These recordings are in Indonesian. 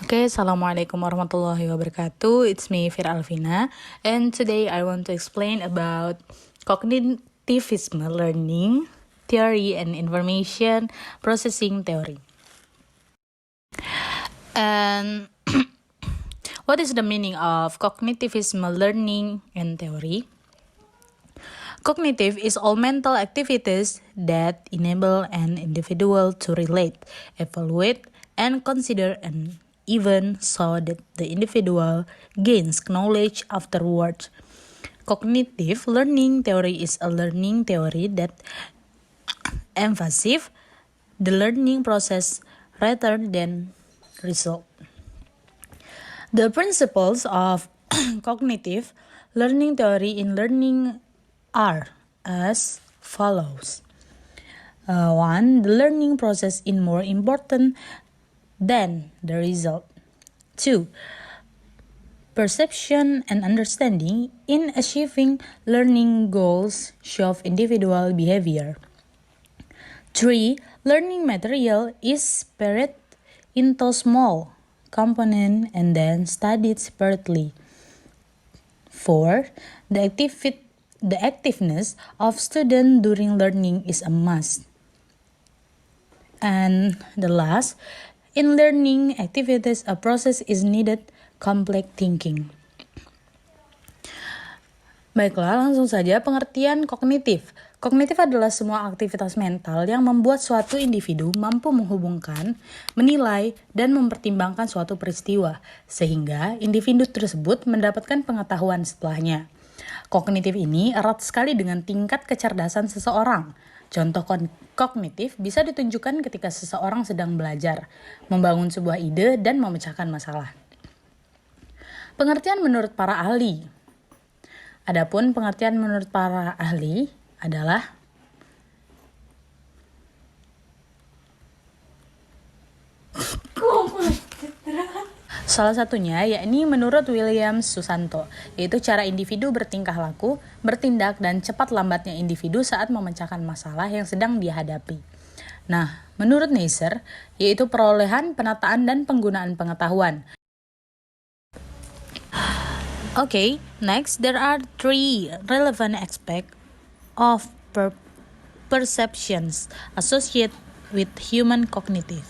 Okay, Assalamualaikum warahmatullahi wabarakatuh. It's me, Fir Alvina, and today I want to explain about cognitivism learning theory and information processing theory. And what is the meaning of cognitivism learning and theory? Cognitive is all mental activities that enable an individual to relate, evaluate, and consider an event so that the individual gains knowledge afterward. Cognitive learning theory is a learning theory that emphasizes the learning process rather than result. The principles of cognitive learning theory in learning are as follows. 1. The learning process is more important than the result. 2. Perception and understanding in achieving learning goals show individual behavior. 3. Learning material is separated into small components and then studied separately. 4. The activeness of students during learning is a must. And the last, in learning activities, a process is needed, complex thinking. Baiklah, langsung saja pengertian kognitif. Kognitif adalah semua aktivitas mental yang membuat suatu individu mampu menghubungkan, menilai, dan mempertimbangkan suatu peristiwa, sehingga individu tersebut mendapatkan pengetahuan setelahnya. Kognitif ini erat sekali dengan tingkat kecerdasan seseorang. Contoh kognitif bisa ditunjukkan ketika seseorang sedang belajar, membangun sebuah ide, dan memecahkan masalah. Pengertian menurut para ahli. Adapun pengertian menurut para ahli adalah salah satunya yakni menurut William Susanto, yaitu cara individu bertingkah laku, bertindak, dan cepat lambatnya individu saat memecahkan masalah yang sedang dihadapi. Nah, menurut Neisser, yaitu perolehan, penataan, dan penggunaan pengetahuan. Okay, next there are 3 relevant aspects of perceptions associated with human cognitive.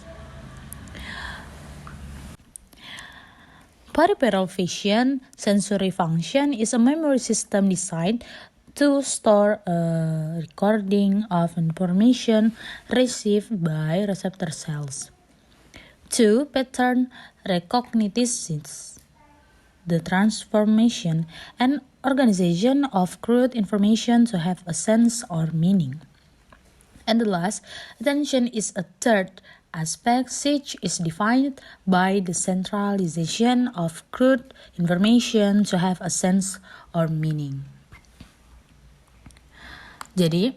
Peripheral vision sensory function is a memory system designed to store a recording of information received by receptor cells. 2. Pattern recognition, the transformation and organization of crude information to have a sense or meaning. And the last, attention is a third aspect which is defined by the centralization of crude information to have a sense or meaning. Jadi,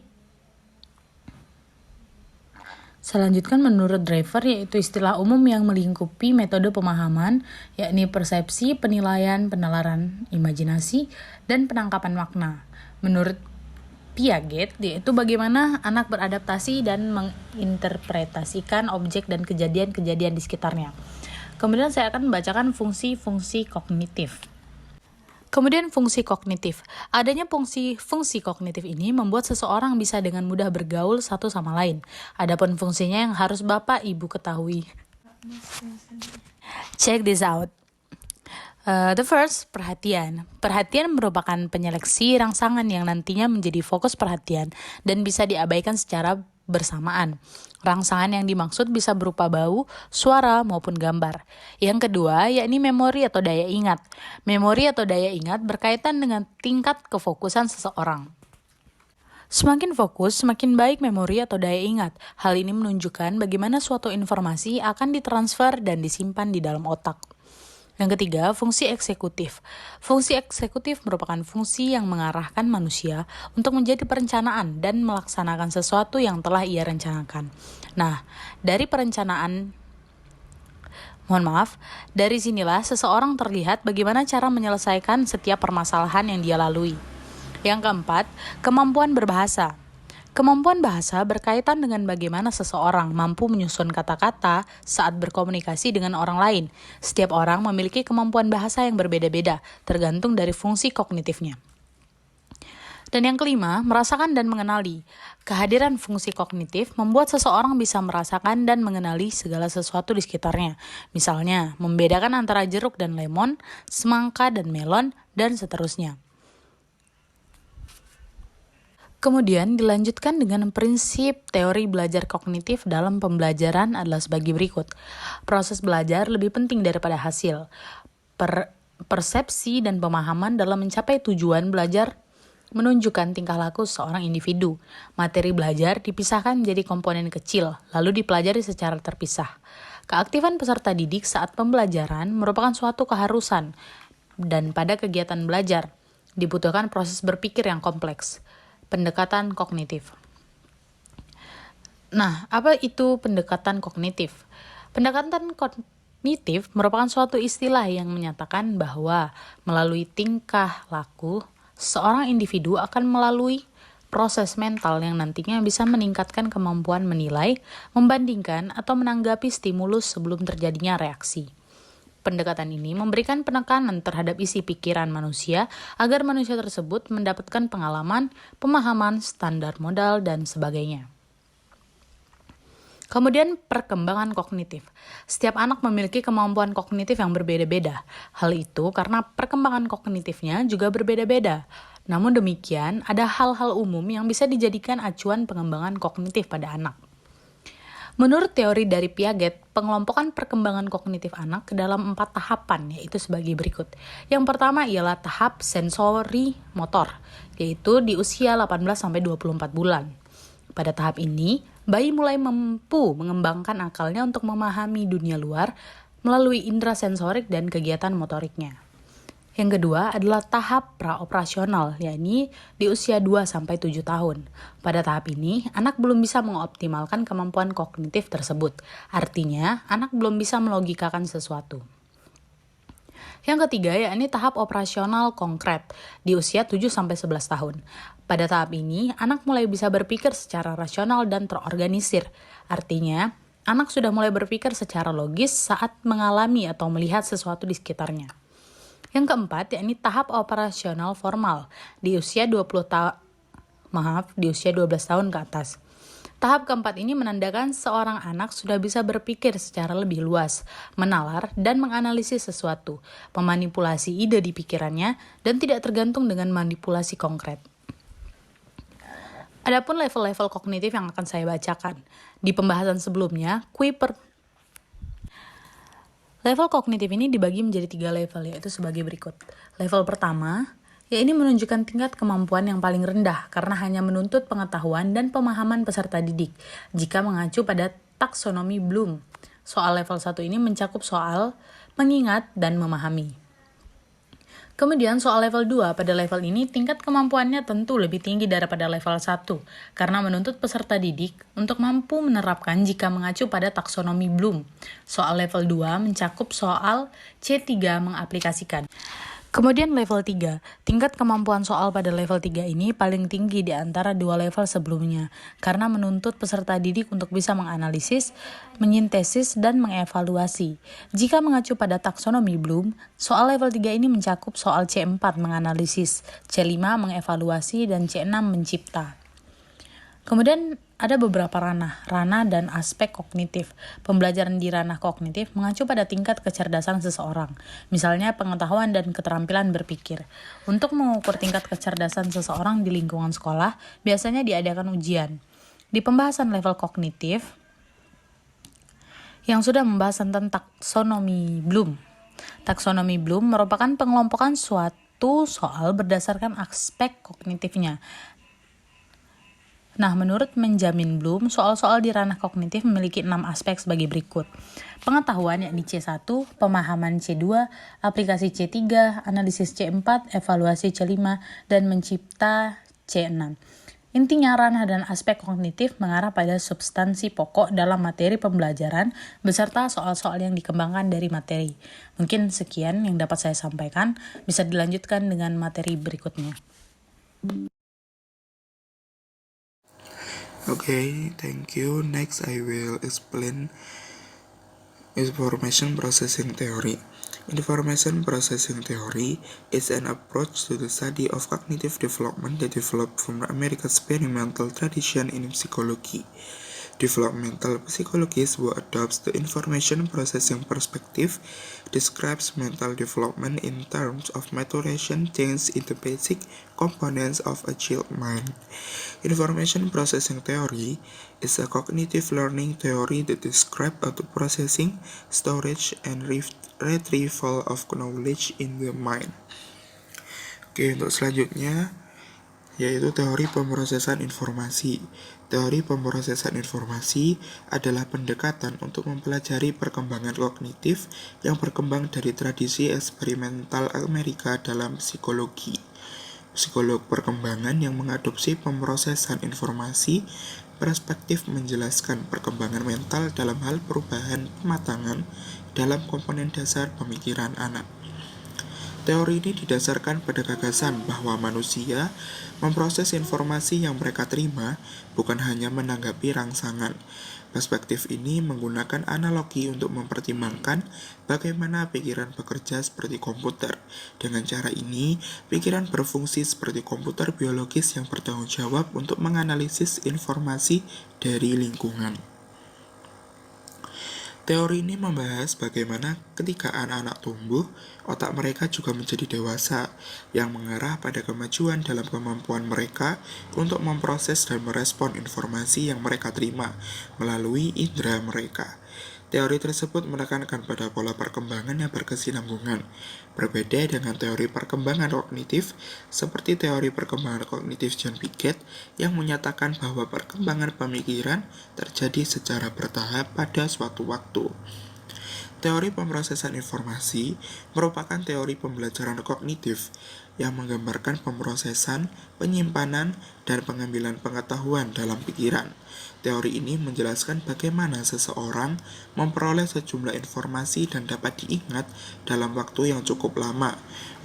selanjutnya menurut Drever, yaitu istilah umum yang melingkupi metode pemahaman, yakni persepsi, penilaian, penalaran, imajinasi, dan penangkapan makna. Menurut Piaget, yaitu bagaimana anak beradaptasi dan menginterpretasikan objek dan kejadian-kejadian di sekitarnya. Kemudian saya akan membacakan fungsi-fungsi kognitif. Kemudian fungsi kognitif. Adanya fungsi kognitif ini membuat seseorang bisa dengan mudah bergaul satu sama lain. Adapun fungsinya yang harus Bapak Ibu ketahui. Check this out. The first, perhatian. Perhatian merupakan penyeleksi rangsangan yang nantinya menjadi fokus perhatian dan bisa diabaikan secara bersamaan. Rangsangan yang dimaksud bisa berupa bau, suara, maupun gambar. Yang kedua, yakni memori atau daya ingat. Memori atau daya ingat berkaitan dengan tingkat kefokusan seseorang. Semakin fokus, semakin baik memori atau daya ingat. Hal ini menunjukkan bagaimana suatu informasi akan ditransfer dan disimpan di dalam otak. Yang ketiga, fungsi eksekutif. Fungsi eksekutif merupakan fungsi yang mengarahkan manusia untuk menjadi perencanaan dan melaksanakan sesuatu yang telah ia rencanakan. Nah, dari dari sinilah seseorang terlihat bagaimana cara menyelesaikan setiap permasalahan yang dia lalui. Yang keempat, kemampuan berbahasa. Kemampuan bahasa berkaitan dengan bagaimana seseorang mampu menyusun kata-kata saat berkomunikasi dengan orang lain. Setiap orang memiliki kemampuan bahasa yang berbeda-beda, tergantung dari fungsi kognitifnya. Dan yang kelima, merasakan dan mengenali. Kehadiran fungsi kognitif membuat seseorang bisa merasakan dan mengenali segala sesuatu di sekitarnya. Misalnya, membedakan antara jeruk dan lemon, semangka dan melon, dan seterusnya. Kemudian dilanjutkan dengan prinsip teori belajar kognitif dalam pembelajaran adalah sebagai berikut. Proses belajar lebih penting daripada hasil. Persepsi dan pemahaman dalam mencapai tujuan belajar menunjukkan tingkah laku seorang individu. Materi belajar dipisahkan menjadi komponen kecil, lalu dipelajari secara terpisah. Keaktifan peserta didik saat pembelajaran merupakan suatu keharusan, dan pada kegiatan belajar dibutuhkan proses berpikir yang kompleks. Pendekatan kognitif. Nah, apa itu pendekatan kognitif? Pendekatan kognitif merupakan suatu istilah yang menyatakan bahwa melalui tingkah laku, seorang individu akan melalui proses mental yang nantinya bisa meningkatkan kemampuan menilai, membandingkan, atau menanggapi stimulus sebelum terjadinya reaksi. Pendekatan ini memberikan penekanan terhadap isi pikiran manusia agar manusia tersebut mendapatkan pengalaman, pemahaman, standar modal, dan sebagainya. Kemudian perkembangan kognitif. Setiap anak memiliki kemampuan kognitif yang berbeda-beda. Hal itu karena perkembangan kognitifnya juga berbeda-beda. Namun demikian, ada hal-hal umum yang bisa dijadikan acuan pengembangan kognitif pada anak. Menurut teori dari Piaget, pengelompokan perkembangan kognitif anak ke dalam 4 tahapan, yaitu sebagai berikut. Yang pertama ialah tahap sensori motor, yaitu di usia 18-24 bulan. Pada tahap ini, bayi mulai mampu mengembangkan akalnya untuk memahami dunia luar melalui indera sensorik dan kegiatan motoriknya. Yang kedua adalah tahap praoperasional, yakni di usia 2-7 tahun. Pada tahap ini, anak belum bisa mengoptimalkan kemampuan kognitif tersebut. Artinya, anak belum bisa melogikakan sesuatu. Yang ketiga, yakni tahap operasional konkret di usia 7-11 tahun. Pada tahap ini, anak mulai bisa berpikir secara rasional dan terorganisir. Artinya, anak sudah mulai berpikir secara logis saat mengalami atau melihat sesuatu di sekitarnya. Yang keempat, yakni tahap operasional formal di usia 12 tahun ke atas. Tahap keempat ini menandakan seorang anak sudah bisa berpikir secara lebih luas, menalar dan menganalisis sesuatu, memanipulasi ide di pikirannya, dan tidak tergantung dengan manipulasi konkret. Adapun level-level kognitif yang akan saya bacakan. Di pembahasan sebelumnya, level kognitif ini dibagi menjadi 3 level, yaitu sebagai berikut. Level pertama, ini menunjukkan tingkat kemampuan yang paling rendah karena hanya menuntut pengetahuan dan pemahaman peserta didik jika mengacu pada taksonomi Bloom. Soal level 1 ini mencakup soal mengingat dan memahami. Kemudian soal level 2, pada level ini tingkat kemampuannya tentu lebih tinggi daripada level 1 karena menuntut peserta didik untuk mampu menerapkan jika mengacu pada taksonomi Bloom. Soal level 2 mencakup soal C3 mengaplikasikan. Kemudian level 3, tingkat kemampuan soal pada level 3 ini paling tinggi di antara 2 level sebelumnya karena menuntut peserta didik untuk bisa menganalisis, menyintesis, dan mengevaluasi. Jika mengacu pada taksonomi Bloom, soal level 3 ini mencakup soal C4 menganalisis, C5 mengevaluasi, dan C6 mencipta. Kemudian ada beberapa ranah dan aspek kognitif. Pembelajaran di ranah kognitif mengacu pada tingkat kecerdasan seseorang, misalnya pengetahuan dan keterampilan berpikir. Untuk mengukur tingkat kecerdasan seseorang di lingkungan sekolah, biasanya diadakan ujian. Di pembahasan level kognitif, yang sudah membahas tentang taksonomi Bloom. Taksonomi Bloom merupakan pengelompokan suatu soal berdasarkan aspek kognitifnya. Nah, menurut Benjamin Bloom, soal-soal di ranah kognitif memiliki 6 aspek sebagai berikut. Pengetahuan yakni C1, pemahaman C2, aplikasi C3, analisis C4, evaluasi C5, dan mencipta C6. Intinya, ranah dan aspek kognitif mengarah pada substansi pokok dalam materi pembelajaran beserta soal-soal yang dikembangkan dari materi. Mungkin sekian yang dapat saya sampaikan, bisa dilanjutkan dengan materi berikutnya. Okay, thank you. Next, I will explain information processing theory. Information processing theory is an approach to the study of cognitive development that developed from American experimental tradition in psychology. Developmental psychologist who adopts the information processing perspective describes mental development in terms of maturation change in the basic components of a child mind. Information processing theory is a cognitive learning theory that describes the processing, storage, and retrieval of knowledge in the mind. Oke, untuk selanjutnya yaitu teori pemrosesan informasi. Teori pemrosesan informasi adalah pendekatan untuk mempelajari perkembangan kognitif yang berkembang dari tradisi eksperimental Amerika dalam psikologi. Psikolog perkembangan yang mengadopsi pemrosesan informasi perspektif menjelaskan perkembangan mental dalam hal perubahan pematangan dalam komponen dasar pemikiran anak. Teori ini didasarkan pada gagasan bahwa manusia memproses informasi yang mereka terima bukan hanya menanggapi rangsangan. Perspektif ini menggunakan analogi untuk mempertimbangkan bagaimana pikiran bekerja seperti komputer. Dengan cara ini, pikiran berfungsi seperti komputer biologis yang bertanggung jawab untuk menganalisis informasi dari lingkungan. Teori ini membahas bagaimana ketika anak-anak tumbuh, otak mereka juga menjadi dewasa, yang mengarah pada kemajuan dalam kemampuan mereka untuk memproses dan merespon informasi yang mereka terima melalui indera mereka. Teori tersebut menekankan pada pola perkembangan yang berkesinambungan, berbeda dengan teori perkembangan kognitif seperti teori perkembangan kognitif John Piaget yang menyatakan bahwa perkembangan pemikiran terjadi secara bertahap pada suatu waktu. Teori pemrosesan informasi merupakan teori pembelajaran kognitif yang menggambarkan pemrosesan, penyimpanan, dan pengambilan pengetahuan dalam pikiran. Teori ini menjelaskan bagaimana seseorang memperoleh sejumlah informasi dan dapat diingat dalam waktu yang cukup lama.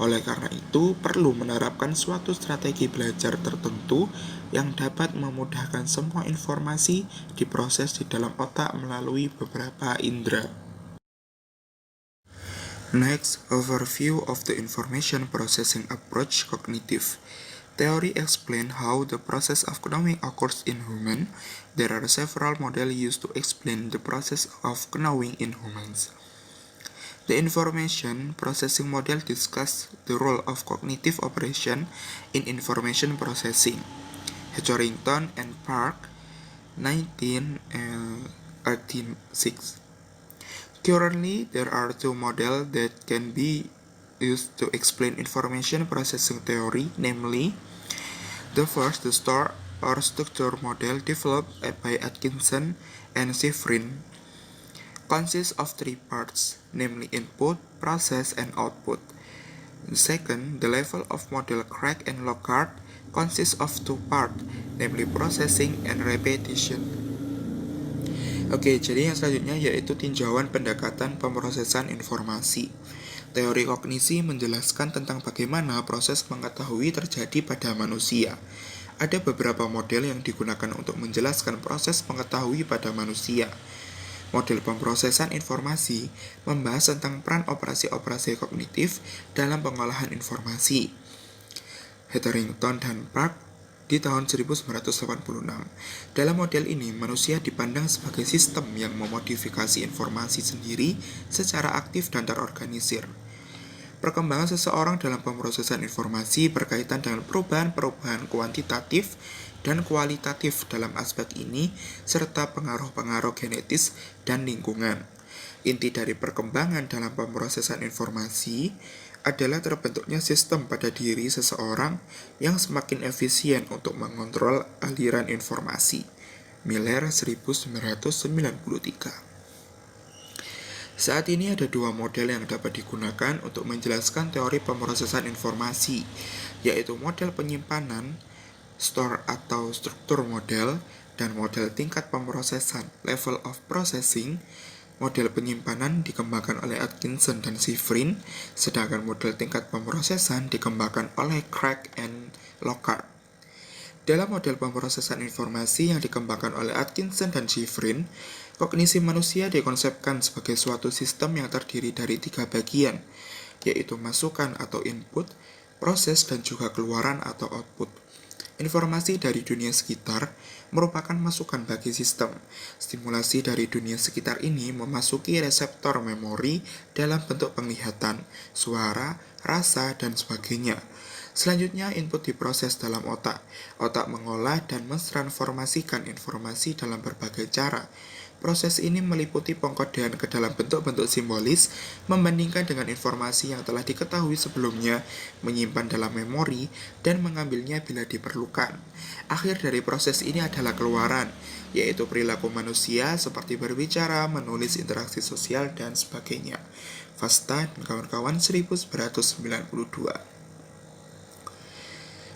Oleh karena itu, perlu menerapkan suatu strategi belajar tertentu yang dapat memudahkan semua informasi diproses di dalam otak melalui beberapa indera. Next, overview of the information processing approach cognitive. Theory explain how the process of knowing occurs in human. There are several models used to explain the process of knowing in humans. The information processing model discuss the role of cognitive operation in information processing. Harrington and Park, 1986. Currently, there are two models that can be used to explain information processing theory, namely, the first, the store or structure model developed by Atkinson and Shiffrin, consists of three parts, namely input, process, and output. The second, the level of model Craig and Lockhart, consists of two parts, namely processing and repetition. Oke, jadi yang selanjutnya yaitu tinjauan pendekatan pemrosesan informasi. Teori kognisi menjelaskan tentang bagaimana proses mengetahui terjadi pada manusia. Ada beberapa model yang digunakan untuk menjelaskan proses mengetahui pada manusia. Model pemrosesan informasi membahas tentang peran operasi-operasi kognitif dalam pengolahan informasi. Harrington dan Park di tahun 1986. Dalam model ini, manusia dipandang sebagai sistem yang memodifikasi informasi sendiri secara aktif dan terorganisir. Perkembangan seseorang dalam pemrosesan informasi berkaitan dengan perubahan-perubahan kuantitatif dan kualitatif dalam aspek ini, serta pengaruh-pengaruh genetis dan lingkungan. Inti dari perkembangan dalam pemrosesan informasi adalah terbentuknya sistem pada diri seseorang yang semakin efisien untuk mengontrol aliran informasi. Miller 1993. Saat ini ada dua model yang dapat digunakan untuk menjelaskan teori pemrosesan informasi, yaitu model penyimpanan, store atau struktur model, dan model tingkat pemrosesan, level of processing. Model penyimpanan dikembangkan oleh Atkinson dan Shiffrin, sedangkan model tingkat pemrosesan dikembangkan oleh Craig and Lockhart. Dalam model pemrosesan informasi yang dikembangkan oleh Atkinson dan Shiffrin, kognisi manusia dikonsepkan sebagai suatu sistem yang terdiri dari 3 bagian, yaitu masukan atau input, proses, dan juga keluaran atau output. Informasi dari dunia sekitar merupakan masukan bagi sistem. Stimulasi dari dunia sekitar ini memasuki reseptor memori dalam bentuk penglihatan, suara, rasa, dan sebagainya. Selanjutnya, input diproses dalam otak. Otak mengolah dan mentransformasikan informasi dalam berbagai cara. Proses ini meliputi pengkodean ke dalam bentuk-bentuk simbolis, membandingkan dengan informasi yang telah diketahui sebelumnya, menyimpan dalam memori, dan mengambilnya bila diperlukan. Akhir dari proses ini adalah keluaran, yaitu perilaku manusia seperti berbicara, menulis, interaksi sosial, dan sebagainya. Fasta dan kawan-kawan 1992.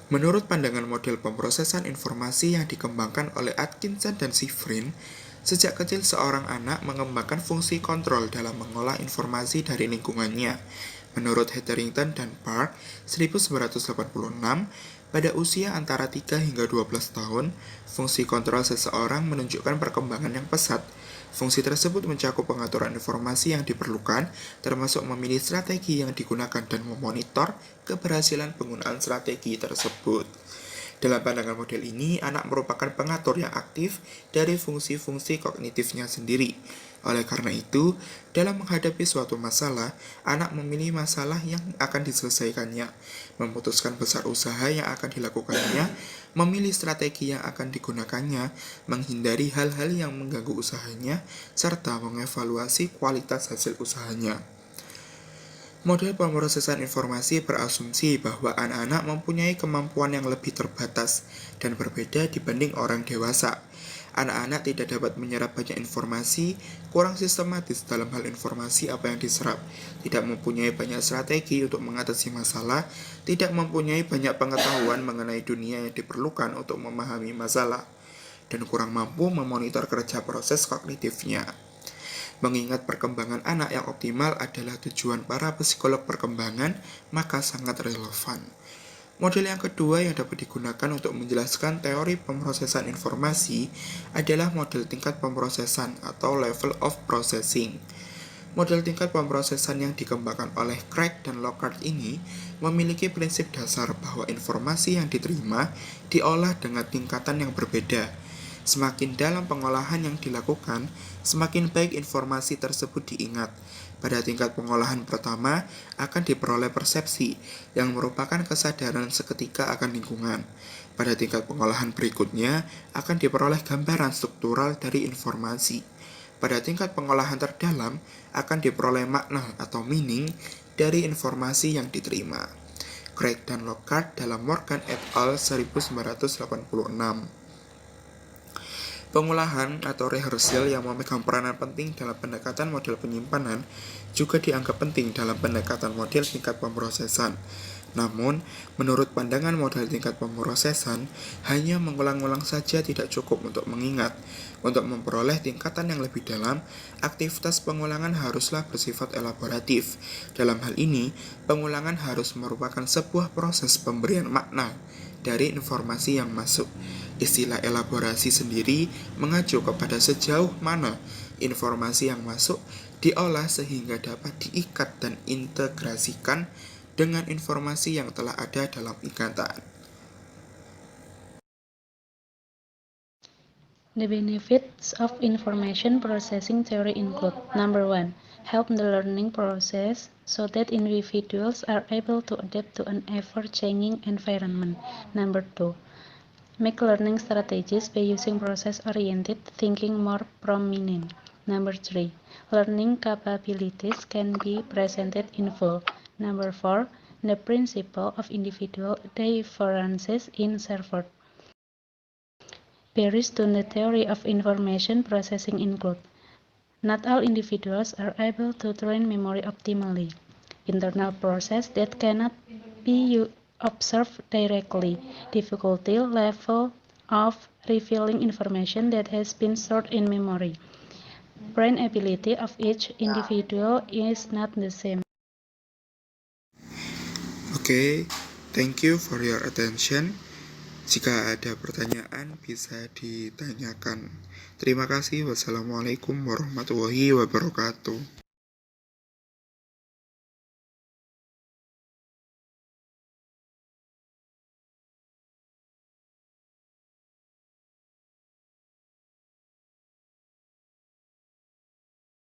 Menurut pandangan model pemrosesan informasi yang dikembangkan oleh Atkinson dan Shiffrin, sejak kecil seorang anak mengembangkan fungsi kontrol dalam mengolah informasi dari lingkungannya. Menurut Hetherington dan Park, 1986, pada usia antara 3 hingga 12 tahun, fungsi kontrol seseorang menunjukkan perkembangan yang pesat. Fungsi tersebut mencakup pengaturan informasi yang diperlukan, termasuk memilih strategi yang digunakan dan memonitor keberhasilan penggunaan strategi tersebut. Dalam pandangan model ini, anak merupakan pengatur yang aktif dari fungsi-fungsi kognitifnya sendiri. Oleh karena itu, dalam menghadapi suatu masalah, anak memilih masalah yang akan diselesaikannya, memutuskan besar usaha yang akan dilakukannya, memilih strategi yang akan digunakannya, menghindari hal-hal yang mengganggu usahanya, serta mengevaluasi kualitas hasil usahanya. Model pemrosesan informasi berasumsi bahwa anak-anak mempunyai kemampuan yang lebih terbatas dan berbeda dibanding orang dewasa. Anak-anak tidak dapat menyerap banyak informasi, kurang sistematis dalam hal informasi apa yang diserap, tidak mempunyai banyak strategi untuk mengatasi masalah, tidak mempunyai banyak pengetahuan mengenai dunia yang diperlukan untuk memahami masalah, dan kurang mampu memonitor kerja proses kognitifnya. Mengingat perkembangan anak yang optimal adalah tujuan para psikolog perkembangan, maka sangat relevan. Model yang kedua yang dapat digunakan untuk menjelaskan teori pemrosesan informasi adalah model tingkat pemrosesan atau level of processing. Model tingkat pemrosesan yang dikembangkan oleh Craig dan Lockhart ini memiliki prinsip dasar bahwa informasi yang diterima diolah dengan tingkatan yang berbeda. Semakin dalam pengolahan yang dilakukan, semakin baik informasi tersebut diingat. Pada tingkat pengolahan pertama, akan diperoleh persepsi, yang merupakan kesadaran seketika akan lingkungan. Pada tingkat pengolahan berikutnya, akan diperoleh gambaran struktural dari informasi. Pada tingkat pengolahan terdalam, akan diperoleh makna atau meaning dari informasi yang diterima. Craig dan Lockhart dalam Morgan et al. 1986. Pengolahan atau rehearsal yang memegang peranan penting dalam pendekatan model penyimpanan juga dianggap penting dalam pendekatan model tingkat pemrosesan. Namun, menurut pandangan model tingkat pemrosesan, hanya mengulang-ulang saja tidak cukup untuk mengingat. Untuk memperoleh tingkatan yang lebih dalam, aktivitas pengulangan haruslah bersifat elaboratif. Dalam hal ini, pengulangan harus merupakan sebuah proses pemberian makna dari informasi yang masuk. Istilah elaborasi sendiri mengacu kepada sejauh mana informasi yang masuk diolah sehingga dapat diikat dan integrasikan dengan informasi yang telah ada dalam ikatan. The benefits of information processing theory include: number 1, help the learning process so that individuals are able to adapt to an ever-changing environment. Number 2, make learning strategies by using process-oriented thinking more prominent. Number 3, learning capabilities can be presented in full. Number 4, the principle of individual differences in served. Barriers to the theory of information processing include: not all individuals are able to train memory optimally. Internal process that cannot be observed directly. Difficulty level of revealing information that has been stored in memory. Brain ability of each individual is not the same. Okay, thank you for your attention. Jika ada pertanyaan bisa ditanyakan. Terima kasih. Wassalamualaikum warahmatullahi wabarakatuh.